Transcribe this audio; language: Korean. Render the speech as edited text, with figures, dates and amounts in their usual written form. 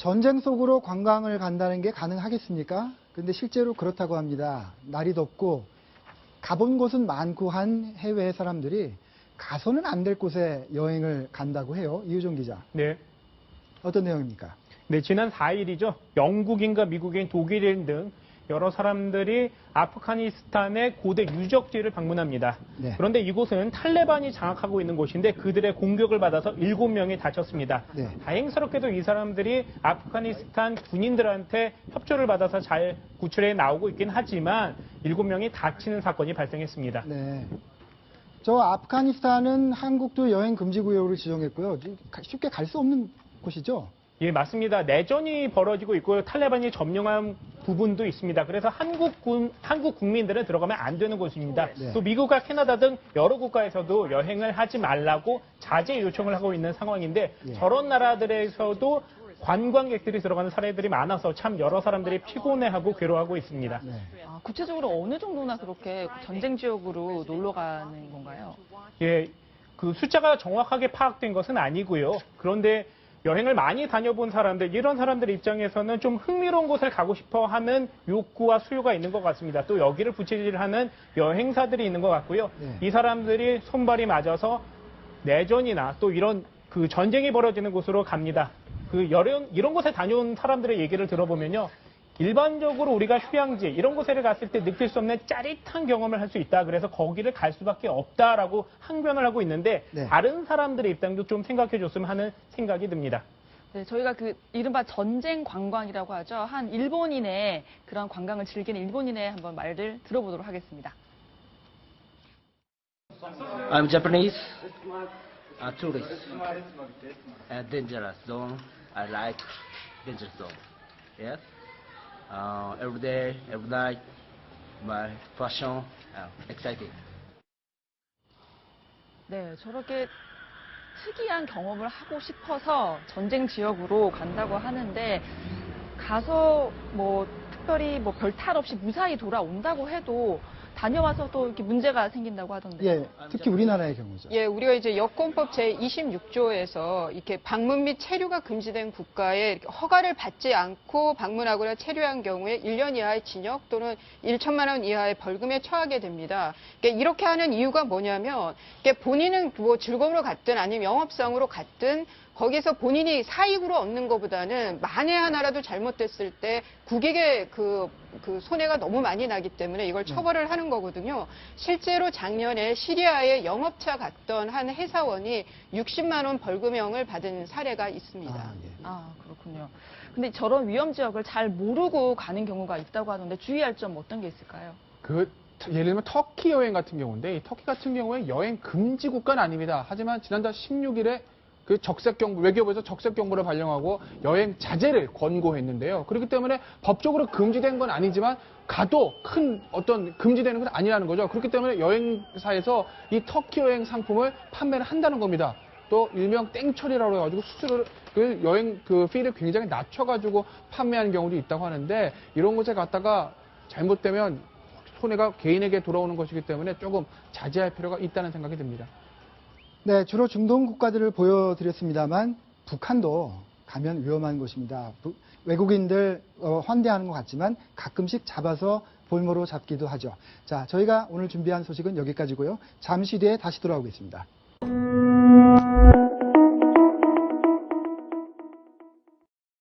전쟁 속으로 관광을 간다는 게 가능하겠습니까? 근데 실제로 그렇다고 합니다. 날이 덥고 가본 곳은 많고 한 해외 사람들이 가서는 안 될 곳에 여행을 간다고 해요. 이유정 기자. 네. 어떤 내용입니까? 네, 지난 4일이죠. 영국인과 미국인, 독일인 등 여러 사람들이 아프가니스탄의 고대 유적지를 방문합니다. 네. 그런데 이곳은 탈레반이 장악하고 있는 곳인데 그들의 공격을 받아서 7명이 다쳤습니다. 네. 다행스럽게도 이 사람들이 아프가니스탄 군인들한테 협조를 받아서 잘 구출해 나오고 있긴 하지만 7명이 다치는 사건이 발생했습니다. 네. 저 아프가니스탄은 한국도 여행 금지 구역으로 지정했고요. 쉽게 갈 수 없는 곳이죠? 예, 맞습니다. 내전이 벌어지고 있고요. 탈레반이 점령한 부분도 있습니다. 그래서 한국 국민들은 들어가면 안 되는 곳입니다. 네. 또 미국과 캐나다 등 여러 국가에서도 여행을 하지 말라고 자제 요청을 하고 있는 상황인데 예. 저런 나라들에서도 관광객들이 들어가는 사례들이 많아서 참 여러 사람들이 피곤해하고 괴로워하고 있습니다. 네. 구체적으로 어느 정도나 그렇게 전쟁 지역으로 놀러 가는 건가요? 예, 그 숫자가 정확하게 파악된 것은 아니고요. 그런데 여행을 많이 다녀본 사람들, 이런 사람들 입장에서는 좀 흥미로운 곳을 가고 싶어 하는 욕구와 수요가 있는 것 같습니다. 또 여기를 부채질하는 여행사들이 있는 것 같고요. 네. 이 사람들이 손발이 맞아서 내전이나 또 이런 그 전쟁이 벌어지는 곳으로 갑니다. 이런 곳에 다녀온 사람들의 얘기를 들어보면요. 일반적으로 우리가 휴양지 이런 곳에 갔을 때 느낄 수 없는 짜릿한 경험을 할 수 있다. 그래서 거기를 갈 수밖에 없다라고 항변을 하고 있는데 네. 다른 사람들의 입장도 좀 생각해 줬으면 하는 생각이 듭니다. 네, 저희가 이른바 전쟁 관광이라고 하죠. 한 일본인의 그런 관광을 즐기는 일본인의 한번 말을 들어보도록 하겠습니다. I'm Japanese, a tourist. Dangerous zone. I like dangerous zone. Yes. Every day, every night, my passion, exciting. 네, 저렇게 특이한 경험을 하고 싶어서 전쟁 지역으로 간다고 하는데 가서 특별히 별 탈 없이 무사히 돌아온다고 해도 다녀와서 또 이렇게 문제가 생긴다고 하던데. 예, 특히 우리나라의 경우죠. 예, 우리가 이제 여권법 제26조에서 이렇게 방문 및 체류가 금지된 국가에 허가를 받지 않고 방문하거나 체류한 경우에 1년 이하의 징역 또는 1천만 원 이하의 벌금에 처하게 됩니다. 이렇게 하는 이유가 뭐냐면 본인은 즐거움으로 갔든 아니면 영업상으로 갔든 거기서 본인이 사익으로 얻는 것보다는 만에 하나라도 잘못됐을 때 국익의 그 손해가 너무 많이 나기 때문에 이걸 처벌을 하는 거거든요. 실제로 작년에 시리아에 영업차 갔던 한 회사원이 60만 원 벌금형을 받은 사례가 있습니다. 예. 그렇군요. 근데 저런 위험 지역을 잘 모르고 가는 경우가 있다고 하는데 주의할 점 어떤 게 있을까요? 예를 들면 터키 여행 같은 경우인데 이 터키 같은 경우에 여행 금지 국가는 아닙니다. 하지만 지난달 16일에 외교부에서 적색 경보를 발령하고 여행 자제를 권고했는데요. 그렇기 때문에 법적으로 금지된 건 아니지만 가도 큰 어떤 금지되는 건 아니라는 거죠. 그렇기 때문에 여행사에서 이 터키 여행 상품을 판매를 한다는 겁니다. 또 일명 땡처리라고 해가지고 수수료를 여행 피를 굉장히 낮춰가지고 판매하는 경우도 있다고 하는데 이런 곳에 갔다가 잘못되면 손해가 개인에게 돌아오는 것이기 때문에 조금 자제할 필요가 있다는 생각이 듭니다. 네, 주로 중동 국가들을 보여드렸습니다만 북한도 가면 위험한 곳입니다. 외국인들 환대하는 것 같지만 가끔씩 잡아서 볼모로 잡기도 하죠. 자, 저희가 오늘 준비한 소식은 여기까지고요. 잠시 뒤에 다시 돌아오겠습니다.